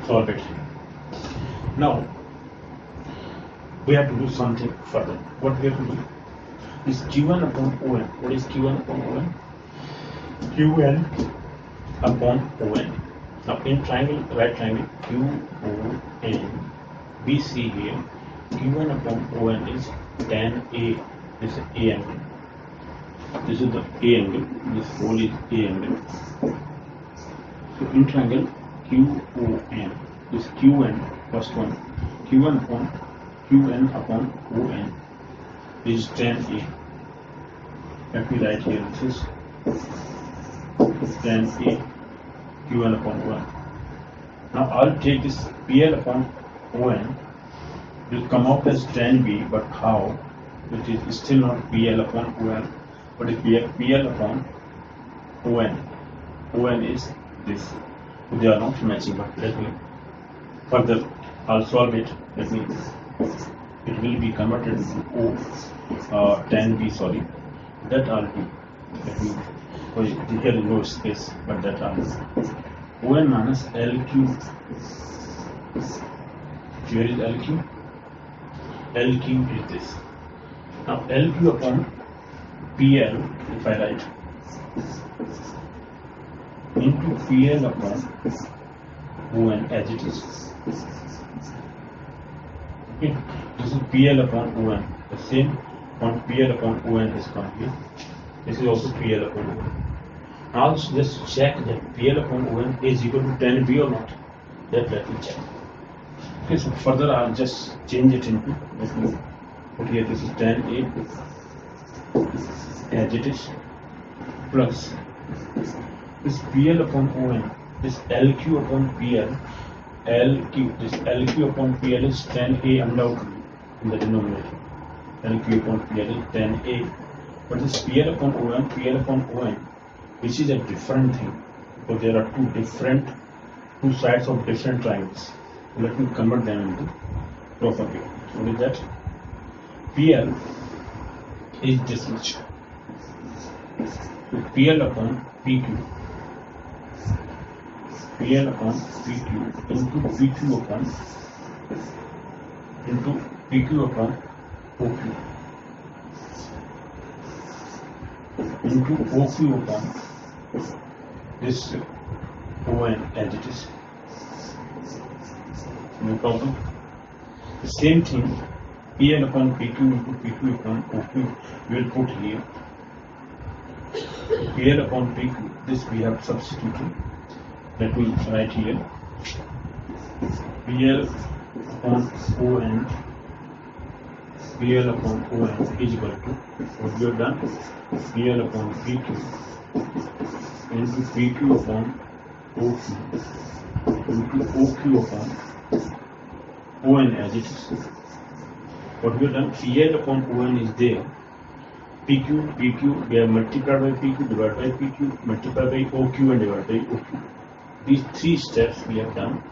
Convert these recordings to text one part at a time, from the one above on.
solve it. Now we have to do something further. What we have to do is Q1 upon On. What is Q1 upon On? Qn upon On. Now in triangle, right triangle QON, we see here Q1 upon On is tan A. This is A angle. This is the A angle. This whole is A angle. So in triangle QON, this Qn, first one, Q1 upon Qn upon On is tan A. Let me write here. This is tan A, Q1 upon 1. Now I'll take this PL upon On, will come out as tan B, but how? It is still not PL upon On, but it is PL upon On. On is this. They are not matching, but let me further, I'll solve it. Let me, it will be converted into O, tan B, sorry. That I'll do. Let me, here is no space, but that I'll do. On minus LQ. Here is LQ. LQ is this. Now LQ upon PL, if I write, into PL upon On as it is. Okay, this is PL upon On. The same on PL upon On is come here. This is also PL upon On. Now just check that PL upon On is equal to tan B or not. That let me check. Okay, so further I'll just change it into, let me put here, this is tan A as it is, plus this PL upon On, this LQ upon PL, LQ, this LQ upon PL is tan A undoubtedly in the denominator. LQ upon PL is tan A, but this PL upon On, which is a different thing, because there are two sides of different triangles. So let me convert them into proper way. What is that? PL is this much. So PL upon PQ, PL upon PQ into PQ upon OQ into OQ upon this On as it is. No problem. The same thing, PL upon PQ into PQ upon OQ, we will put here. PL upon PQ, this we have substituted. Let me write here. PL upon On, PL upon On is equal to, what we have done, PL upon PQ into PQ upon OQ into OQ upon On as it is. What we have done, PL upon On is there. PQ, we have multiplied by PQ, divided by PQ, multiplied by OQ and divided by OQ. These three steps we have done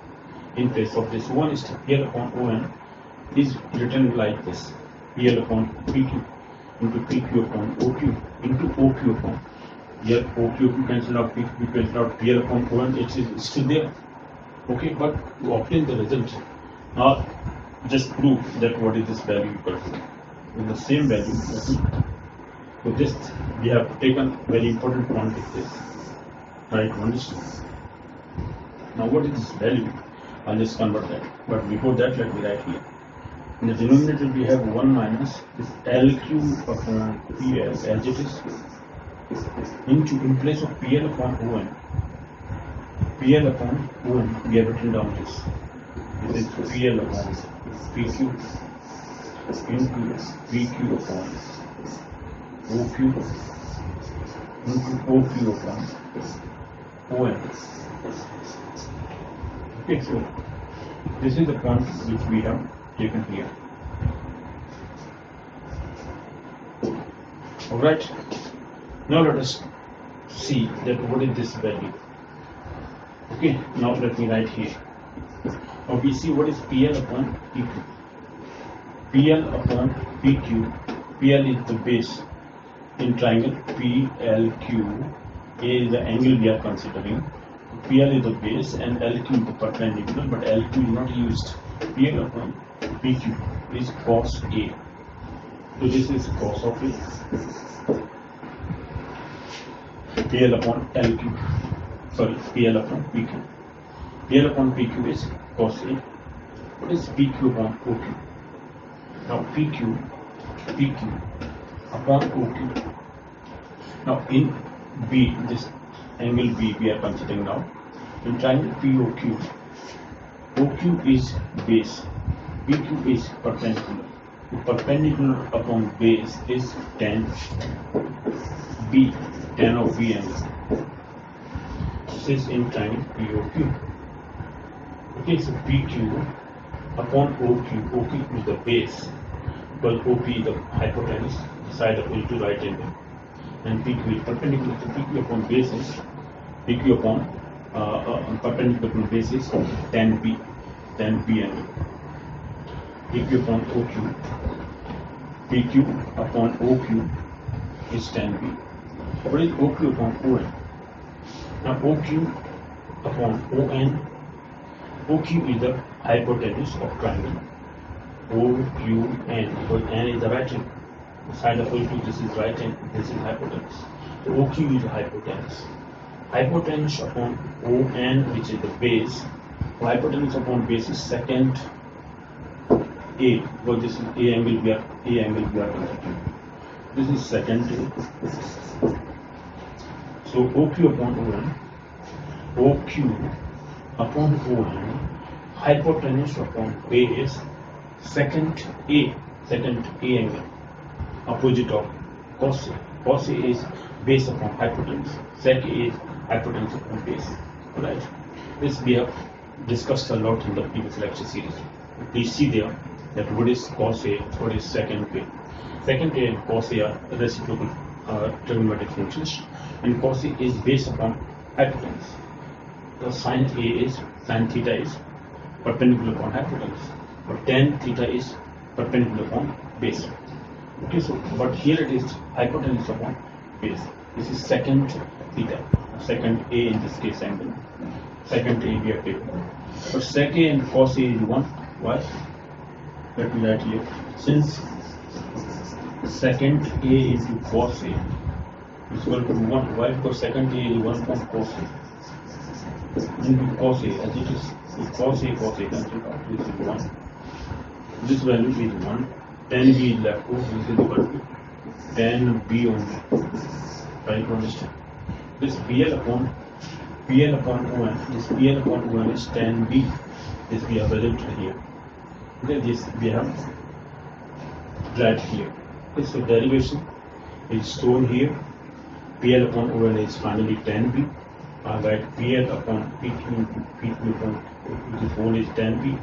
in place of this. One step, PL upon On is written like this. PL upon PQ into PQ upon OQ into OQ upon. Here OQ cancel out, PQ cancel out, PL upon On, it is still there. Okay, but to obtain the result, now just prove that what is this value equal to. In the same value, so this we have taken very important point is this. Try to understand. Now what is this value? I'll just convert that. But before that, let me write here. In the denominator we have 1 minus this LQ upon PL as it is, into, in place of PL upon On, PL upon On, we have written down this. This is PL upon PQ into PQ upon OQ into OQ upon On. Okay, so this is the point which we have taken here. Alright, now let us see that what is this value. Okay, now let me write here. Now we see what is PL upon PQ. PL upon PQ, PL is the base in triangle PLQ. A is the angle we are considering. PL is the base and LQ is the perpendicular, but LQ is not used. PL upon PQ is cos A. So this is cos of A. PL upon LQ. Sorry, PL upon PQ. PL upon PQ is cos A. What is PQ upon OQ? Now PQ upon OQ. Now in B, this angle B we are considering now. In triangle POQ, OQ is base, PQ is perpendicular. The perpendicular upon base is tan B, tan of B angle. This is in triangle POQ. Okay, so PQ upon OQ, OQ is the base, while OP is the hypotenuse, the side of into right angle, and PQ is perpendicular. So PQ upon base is PQ upon perpendicular upon base is tan B angle. PQ upon OQ, PQ upon OQ is tan B. What is OQ upon ON? Now OQ upon ON, OQ is the hypotenuse of triangle OQN, because N is the right angle. The side of OQ, this is right angle, this is hypotenuse. So OQ is the hypotenuse. Hypotenuse upon ON, which is the base. Hypotenuse upon base is second A, because this is A angle we are considering. This is second A. So OQ upon ON, OQ upon ON, hypotenuse upon base, second A angle, opposite of cos A. Cos A is base upon hypotenuse, sec A is hypotenuse upon base. Alright, this we have discussed a lot in the previous lecture series. Please see there that what is cos A, what is second A. Second A and cos A are reciprocal trigonometric functions, and cos A is based upon hypotenuse. The sin theta is perpendicular upon hypotenuse, but tan theta is perpendicular upon base. Okay, so but here it is hypotenuse upon base. This is second theta, second A in this case angle. Second A we have taken. But sec A and cos A is 1. Why? Let me write here. Since second A into cos A is equal to 1. Why? Because second A is 1 from cos A. Into cos A, as it is cos A cancel out. This is 1. This value is 1. Tan B is left over. This is equal to tan B only. Try to understand. This PL upon ON. This PL upon ON is tan B. This we have resulted here. Okay, this we have right here. Okay, so derivation is shown here. PL upon ON is finally tan B. Right, PL upon PQ upon this whole is tan B.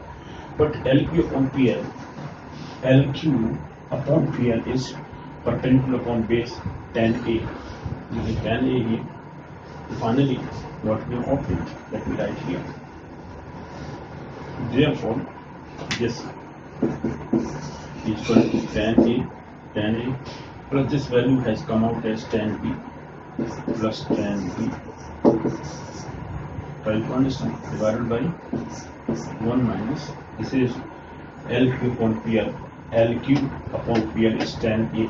But LQ upon PL, LQ upon PL is perpendicular upon base tan A. This is tan A here. Finally, what we have obtained, let me write here. Therefore, this is equal to tan A plus this value has come out as tan B plus tan B. Try to understand, divided by 1 minus, this is LQ upon PL. LQ upon PL is tan A.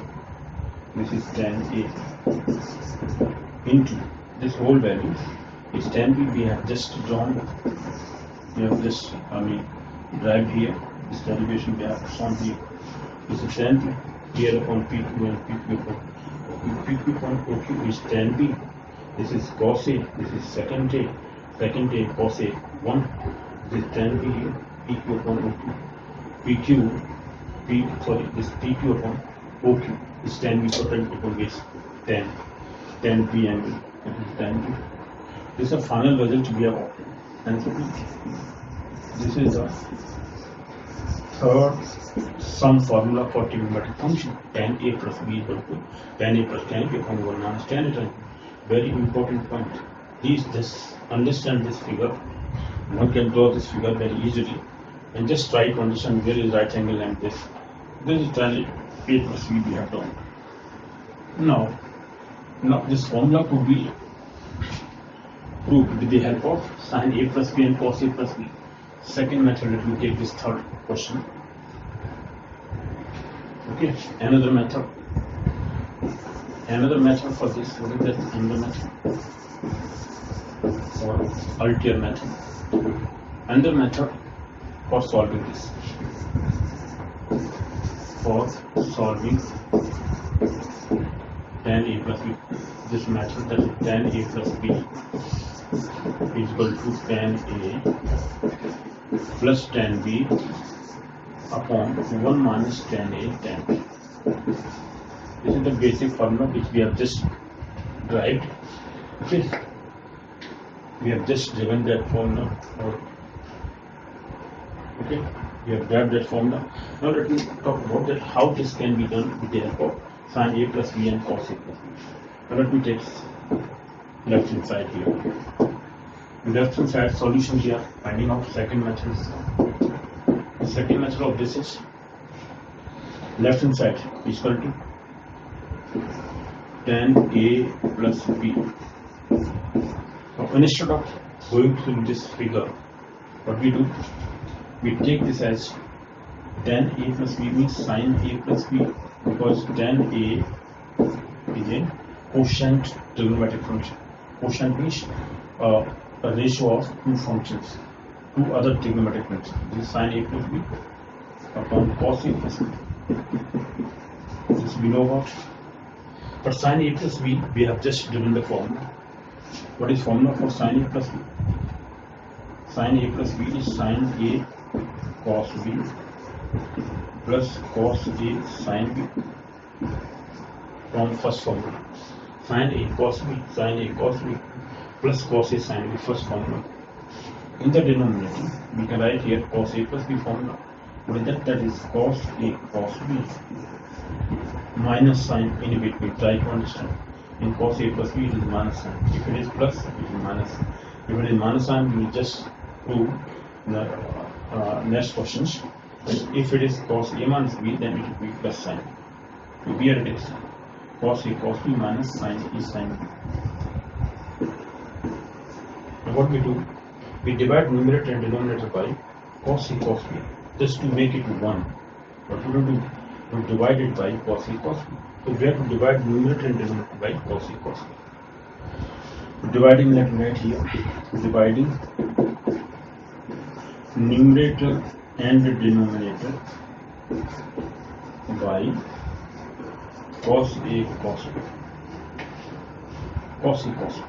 This is tan A into this whole value is tan B. We have just drawn, we have just derived here. This derivation we have shown here. This is tan B. PL upon PQ and PQ upon OQ is tan B. This is cos A. This is second A cos A 1. This is tan B here. PQ upon OQ. This PQ upon OQ is tan B perpendicular upon base tan B angle. That is tan B. This is the final result we have obtained. And so this is the third sum formula for trigonometric function. Tan A plus B equal to tan A plus tan B upon 1 minus tan A. Very important point. Please just understand this figure. One can draw this figure very easily and just try to understand where is right angle and this. This is tan A plus B we have drawn. Now this formula could be proved with the help of sin A plus B and cos A plus B. Second method, let me take this third question. Okay, another method for this. What is that? Another method or ulterior method. Another method for solving this. For solving tan A plus B, this method, that is tan A plus B is equal to tan A plus tan B upon 1 minus tan A tan B. This is the basic formula which we have just derived. Okay, we have just given that formula. Okay, we have derived that formula. Now let me talk about that how this can be done with the help of sin A plus B and cos A plus B. Now let me take left hand side here. Left hand side solution here, finding out second method. The second method of this is left hand side is equal to tan A plus B. Now instead of going through this figure, what we do, we take this as tan A plus B means sin A plus B, because tan A is a quotient trigonometric function. Quotient means a ratio of two functions, two other trigonometric functions. This is sin A plus B upon cos A plus B. This we know about. For sin A plus B, we have just given the formula. What is formula for sin A plus B? Sin A plus B is sin A cos B plus cos A sin B from first formula. Sin A cos B plus cos A sin B, first formula. In the denominator, we can write here cos A plus B formula. What is that? That is cos A cos B minus sign in between. Try to understand. In cos A plus B, it is minus sign. If it is plus, it is minus. If it is minus sign, we will just prove the next questions. If it is cos A minus B, then it will be plus sign. Here it is cos A cos B minus sin A sin B. Now what we do? We divide numerator and denominator by cos A cos B, just to make it 1. What we will do? We divide it by cos A cos B. So we have to divide numerator and denominator by cos A cos B. Dividing, let me write here, dividing numerator and denominator by cos A cos B. Cos A cos B.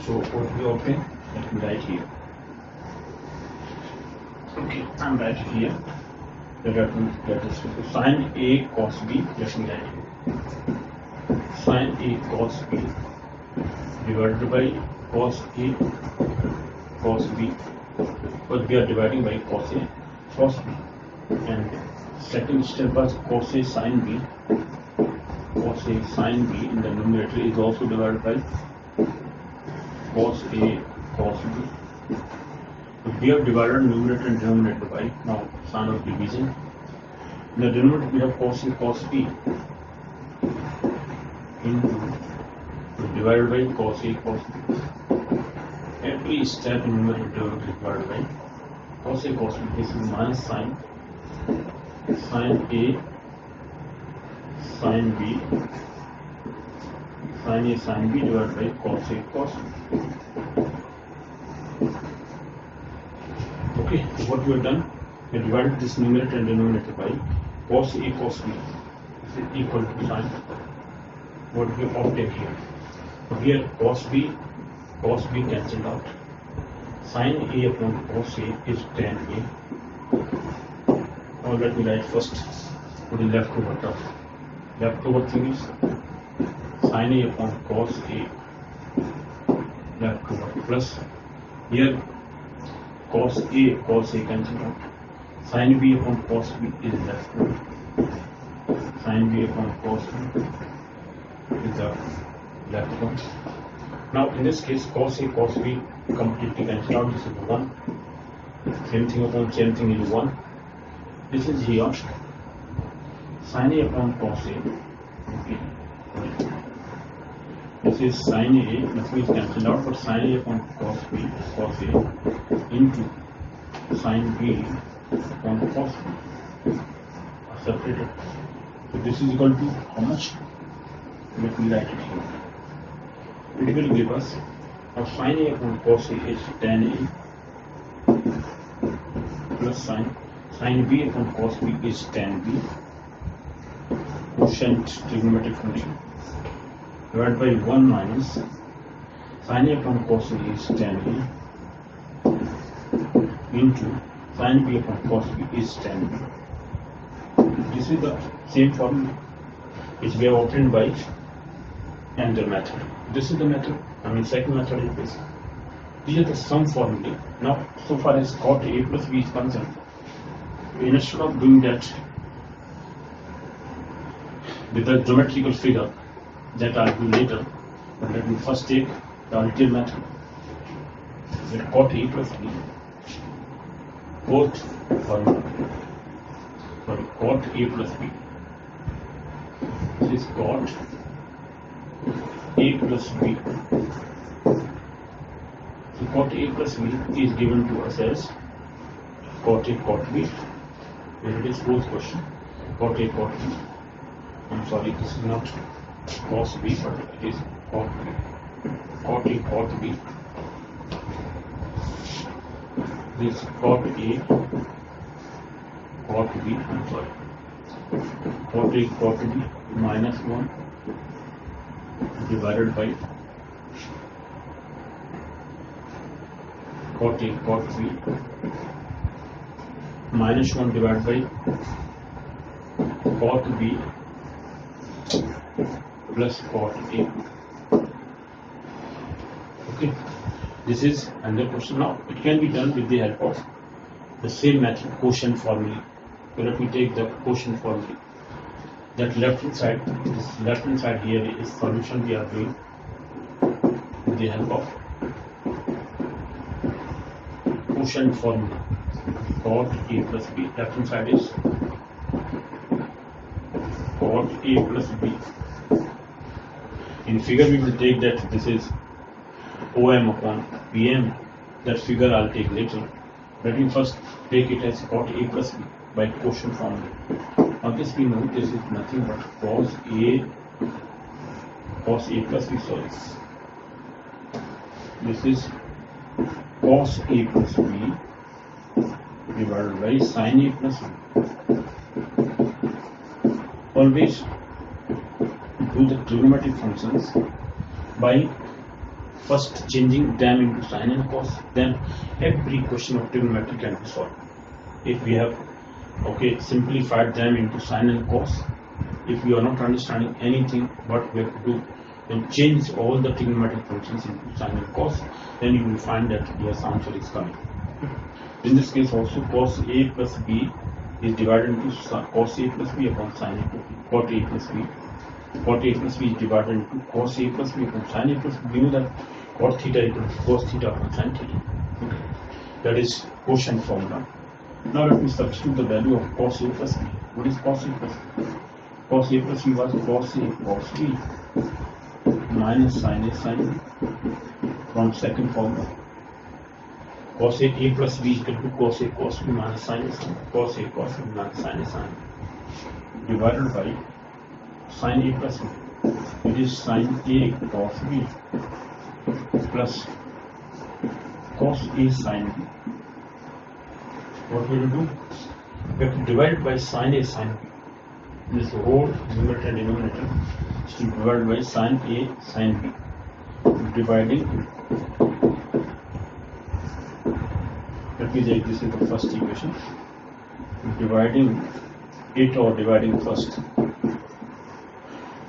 So what we obtain? Let me write here. Okay, I'm writing here. That is sin A cos B. Let me write here. Sin A cos B divided by cos A cos B. But we are dividing by cos A cos B. And second step was cos A sin B. Cos A sin B in the numerator is also divided by cos A cos B. We have divided numerator and denominator by now sign of division. In the denominator we have cos A cos B into divided by cos A cos B. Every step in numerator denominator divided by cos A cos B. This is minus sin A sin B sin A sin B divided by cos A cos B. Okay, so what we have done, we have divided this numerator and denominator by cos A cos B is equal to sin. What we obtain here? So here cos B cancelled out. Sin A upon cos A is tan A. Now let me write first to the leftover term. Leftover thing is sin A upon cos A leftover plus here cos A cancelled out. Sin B upon cos B is left over. Sin B upon cos B is the left one. Now in this case cos A cos B completely cancelled out. This is 1. Same thing upon same thing is 1. This is here sin A upon cos A. Okay. This is sin A, nothing is cancelled out, but sin A upon cos B, cos A, into sin B upon cos B are separated. So this is equal to how much? Let me write it here. It will give us now sin A upon cos A is tan A plus sin B upon cos B is tan B, quotient trigonometric function, divided by 1 minus sin A upon cos A is tan A into sin B upon cos B is tan B. This is the same formula which we have obtained by another method. This is the method, second method is this. These are the sum formulae. Now, so far as Cot A plus B is concerned, instead of doing that with the geometrical figure that I'll do later, but let me first take the ultimate method. That Cot A plus B, both formula. Sorry, Cot A plus B. This is Cot A plus B. So Cot A plus B is given to us as Cot A Cot B. Here it is fourth question. Cot A Cot B. I'm sorry, this is not Cos B, but it is Cot B. Cot A Cot B. This Cot A Cot B. I'm sorry. Cot A Cot B minus 1 divided by Cot A Cot B minus 1 divided by Cot B plus Cot A. Okay, this is another question. Now it can be done with the help of the same method, quotient formula. So let me take the quotient formula. That left hand side, this left hand side here is solution we are doing with the help of quotient formula. Cot A plus B. Left hand side is Cot A plus B. In figure we will take that this is OM upon PM. That figure I'll take later. Let me first take it as Cot A plus B by quotient formula. Now this we know this is nothing but cos A plus B. Sorry, this is cos A plus B divided by sin A plus B. Always do the trigonometric functions by first changing them into sin and cos. Then every question of trigonometry can be solved. If we have simplified them into sin and cos, if you are not understanding anything what we have to do, then change all the trigonometric functions into sin and cos, then you will find that yes, answer is coming. In this case also cos A plus B is divided into cos A plus B upon sin A plus B. Cot A plus B. Cot A plus B is divided into cos A plus B upon sin A plus B. We know that cot theta equals cos theta upon sin theta. Okay. That is quotient formula. Now let me substitute the value of cos A plus B. What is cos A plus B? Cos A plus B was cos A cos B minus sin A sin B from second formula. Cos A plus B is equal to cos A cos B minus sin A sin B. Cos A cos B minus sin A sin B divided by sin A plus B. It is sin A cos B plus cos A sin B. What we will do? We have to divide it by sin A sin B. This whole numerator and denominator is to divide by sin A sin B. Dividing. Let me take this is the first equation. Dividing it or dividing first,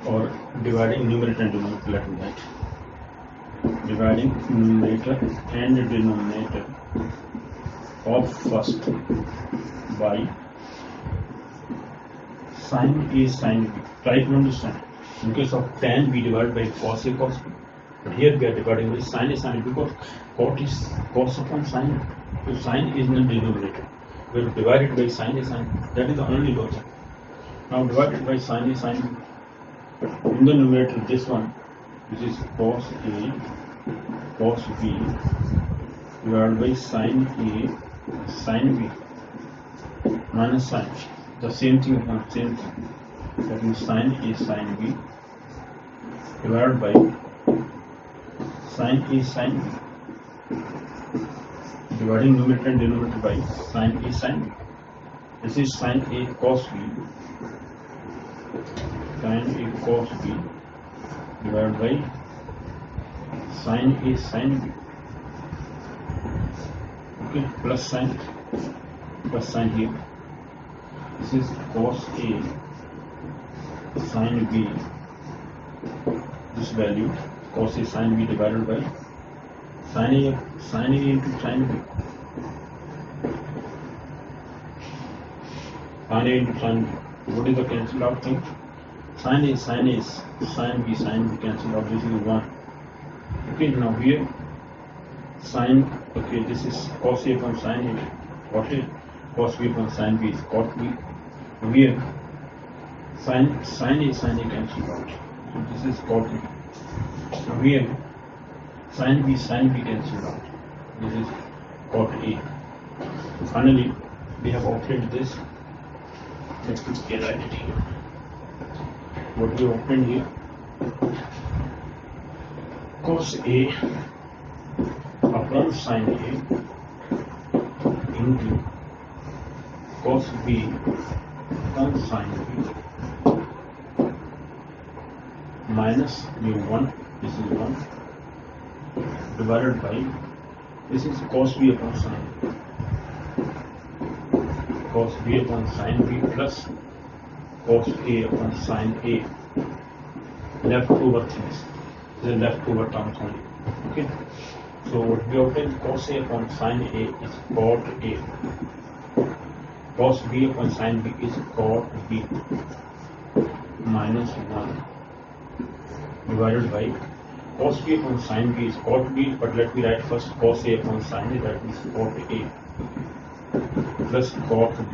or dividing numerator and denominator. Let me write. Dividing numerator and denominator of first by sin A sin B. Try to understand. In case of tan B divided by cos A cos B, but here we are dividing by sin A sin B because cot is cos upon sin. So sin is in the denominator. We will divide it by sin A sin B. That is the only logic. Now divide it by sin A sin B. In the numerator, this one which is cos A cos B divided by sin A sin B minus sin. The same thing upon same thing. That means sin A sin B divided by sin A sin B. Dividing numerator and denominator by sin A sin B. This is sin A cos B. Sin A cos B divided by sin A sin B. Okay, plus sign here. This is cos A sin B. This value cos A sin B divided by sin A into sin B. Sin A into sin B. What is the cancel out thing? Sin A sin B cancel out. This is 1. Okay, now here sin, okay, this is cos A upon sin A, cot A, cos B upon sin B is cot B. Here sin A sin A cancel out, so this is cot A. Now here sin B cancel out, this is cot A. So finally we have obtained this. Let's quickly write it here. What we obtained here, cos A upon sin A into cos B upon sin B minus mu 1, this is 1, divided by, this is cos B upon sin A, cos B upon sin B plus cos A upon sin A, leftover things, the leftover terms only. Okay, so what we obtain, cos A upon sin A is cot A, cos B upon sin B is cot B minus 1 divided by cos B upon sin B is cot B, but let me write first cos A upon sin A, that is cot A plus cot B,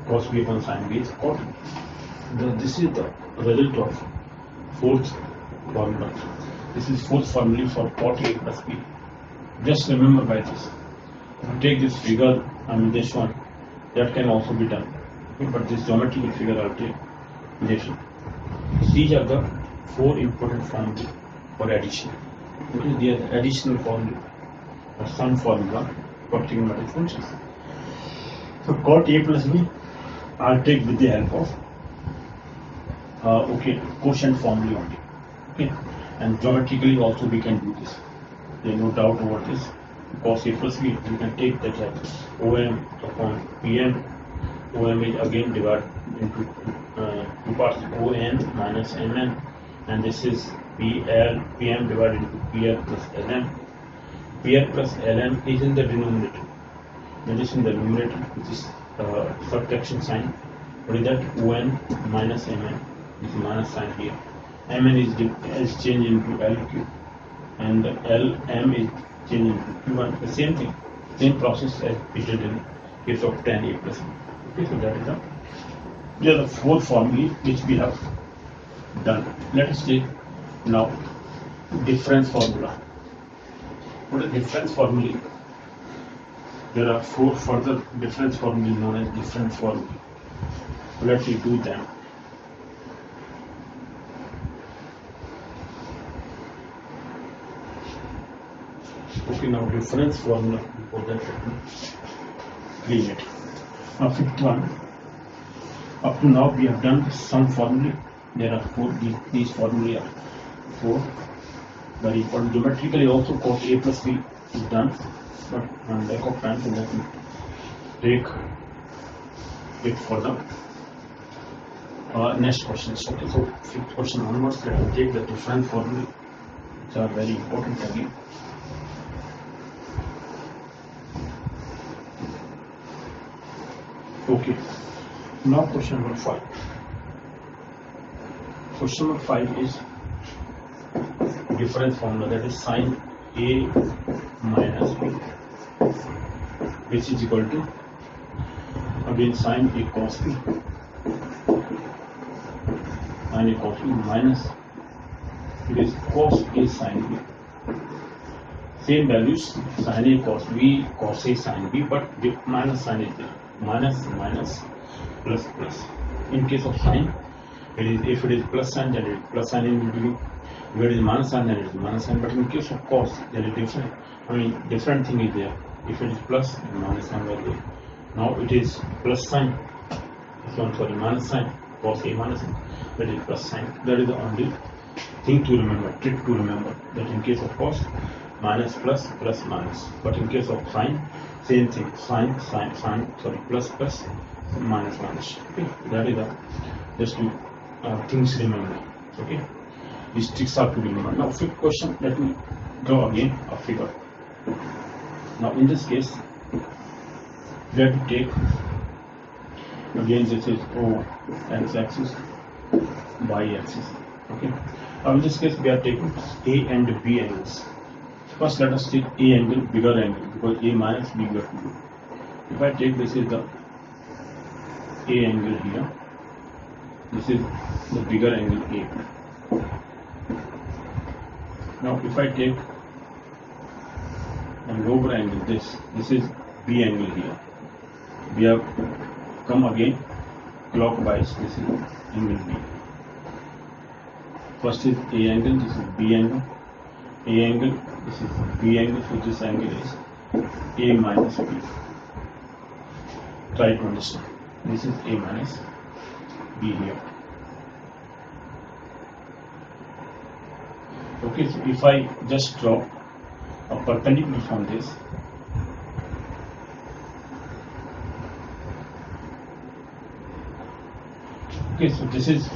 cos B upon sin B is cot B. This is the result of fourth formula. This is fourth formula for cot A plus B. Just remember by this. If you take this figure, this one, that can also be done. Okay, but this geometrical figure I'll take later. These are the 4 important formulas for addition. Okay, they are the additional formula or sum formula for trigonometric functions. So cot A plus B, I'll take with the help of quotient formula only. Okay, and geometrically also we can do this. There is no doubt over this. Cos A plus B, we can take that as OM upon PM. OM is again divided into 2 parts, ON minus MN, and this is PM divided into PR plus LM. PR plus LM is in the denominator. That is in the numerator, which is subtraction sign. What is that? ON minus MN. This is minus sign here. MN is changed into LQ, and LM is changed into Q1. The same thing, same process as we did in case of tan A plus B. Okay, so that is the 4 formulae which we have done. Let us take now difference formula. What is difference formula? There are 4 further difference formulae known as difference formulae. Let me do them. Okay, now difference formula, before that let me clean it. Now 5th one. Up to now we have done some formulae. There are 4, these formulae are 4. Very important. Geometrically also cos A plus B is done, but on lack of time, so let me take it for the next questions. Okay, so 5th question onwards, let me take the difference formulae, which are very important again. Okay, now question number 5. Question number 5 is difference formula, that is sin A minus B, which is equal to again sin A cos B, sin A cos B minus it is cos A sin B. Same values, sin A cos B, cos A sin B, but the minus sign is there. Minus, minus, plus, plus. In case of sin, if it is plus sign, then it is plus sign in between. If it is minus sign, then it is minus sign. But in case of cos, there is different. Different thing is there. If it is plus, then minus sign will be there. Now it is plus sign. Sorry, minus sign. Cos A minus sign. That is plus sign. That is the only thing to remember, trick to remember. That in case of cos, minus, plus, plus, minus. But in case of sine, same thing. Sine, sine, sine. Sorry, plus, plus, minus, minus. Okay, that is the just to things to remember. Okay, these tricks are to remember. Now, fifth question. Let me draw again a figure. Now, in this case, we have to take again. This is O x-axis, y-axis. Okay. Now, in this case, we are taking A and B angles. First, let us take A angle, bigger angle, because A minus B we have to do. If I take this is the A angle here, this is the bigger angle A. Now, if I take the lower angle, this is B angle here. We have come again clockwise. This is angle B. First is A angle, this is B angle. A angle, this is B angle, so this angle is A minus B. Try to understand. This is A minus B here. Okay, so if I just draw a perpendicular from this, okay, so this is,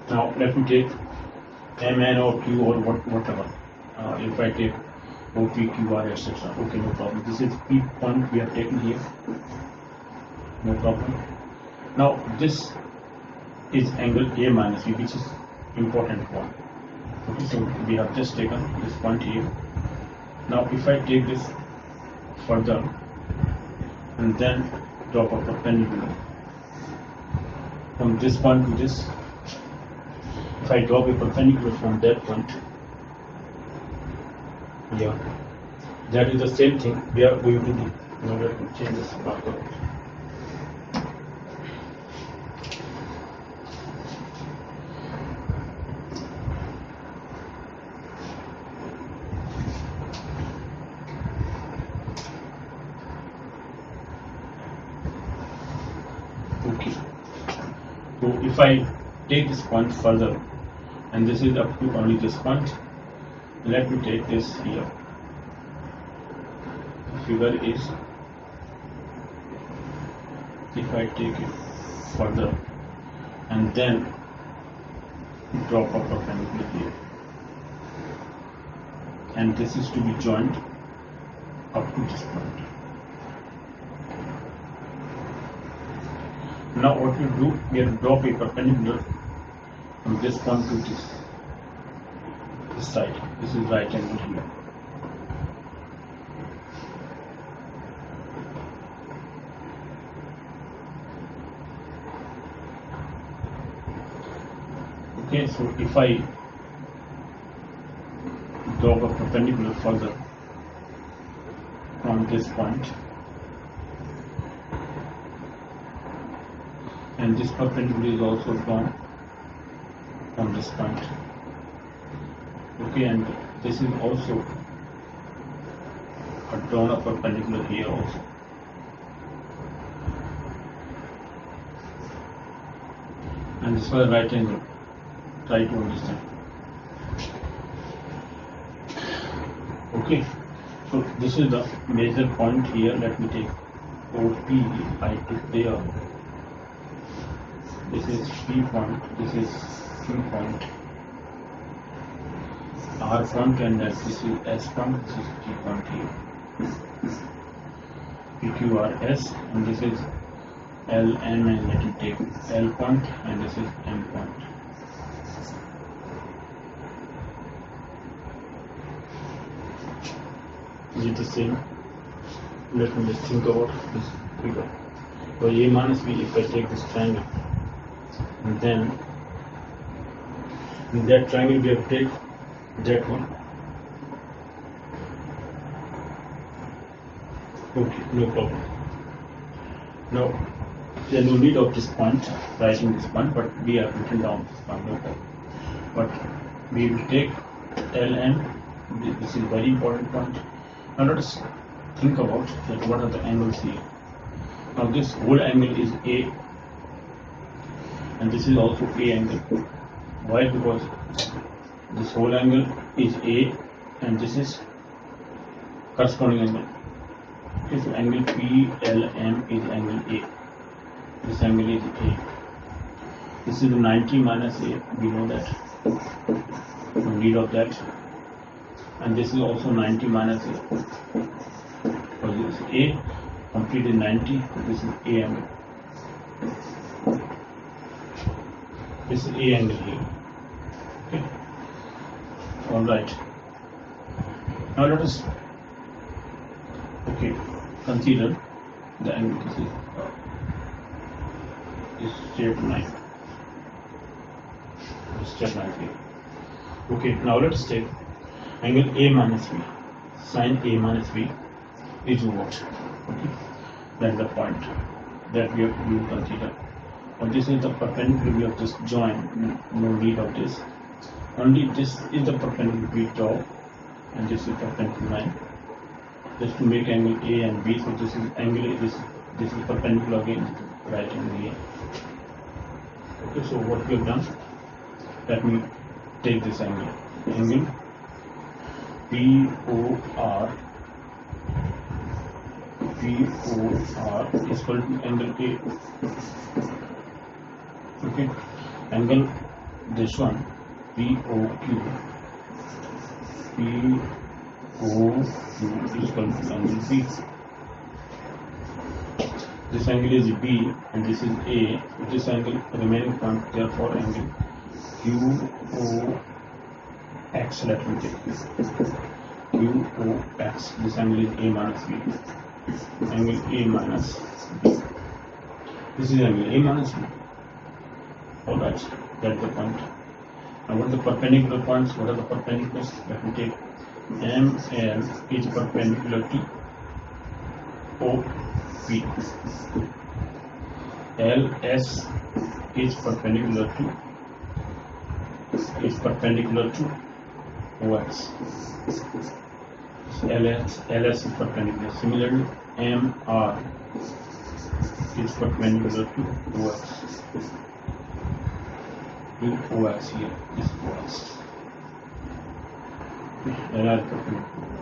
now let me take MN or Q or whatever. If I take OP, QR, etc. Okay, no problem. This is P point we have taken here. No problem. Now this is angle A minus B, which is important one. Okay, so we have just taken this point here. Now if I take this further and then drop a perpendicular from this point to this, if I drop a perpendicular from that point, yeah, that is the same thing we are going to do. Now let me change this marker. Okay, so if I take this point further, and this is up to only this point, let me take this here. The figure is, if I take it further and then drop a perpendicular here, and this is to be joined up to this point. Now what we do, we have to drop a perpendicular from this point to this side. This is right angle here. Okay, so if I drop a perpendicular further from this point, and this perpendicular is also drawn from this point. Okay, and this is also a drawn a perpendicular here also. And this was right angle. Try to understand. Okay, so this is the major point here. Let me take OP. I took there. This is P point. This is Q point. R point, and that this is S point, this is T point here. PQRS, and this is L, M, and let me take L point, and this is M point. Is it the same? Let me just think about this figure. So A minus B, if I take this triangle, and then In that triangle we have take that one. Okay, no problem. Now there is no need of this point, writing this point, but we have written down this point, no problem. But we will take LN. This is very important point. Now let us think about that what are the angles here. Now this whole angle is A, and this is also A angle. Why? Because this whole angle is A and this is corresponding angle. Okay, so angle PLM is angle A. This angle is A. This is 90 minus A. We know that. No need of that. And this is also 90 minus A. Because this is A, complete is 90. This is A angle. This is A angle here. Okay. All right. Now let us consider the angle. This is straight line. Straight line here. Okay. Now let us take angle A minus B. Sin A minus B is what? Okay. That's the point that we will consider. And this is the perpendicular we have just joined. No need of this. Only this is the perpendicular we draw, and this is perpendicular line. Just to make angle A and B. So this is angle A. This is perpendicular again. Right angle here. Okay. So what we have done? Let me take this angle. Angle POR is equal to angle A. Okay, angle this one POQ is equal to angle B. This angle is B and this is A. This angle remaining point, therefore angle QOX. Let me take this. QOX. This angle is A minus B. Angle A minus B. This is angle A minus B. Alright, that's the point. Now what are the perpendicular points? What are the perpendiculars? Let me take ML is perpendicular to OP. LS is perpendicular to OX. LS is perpendicular. Similarly, MR is perpendicular to OX. OX here is OX. LR perpendicular.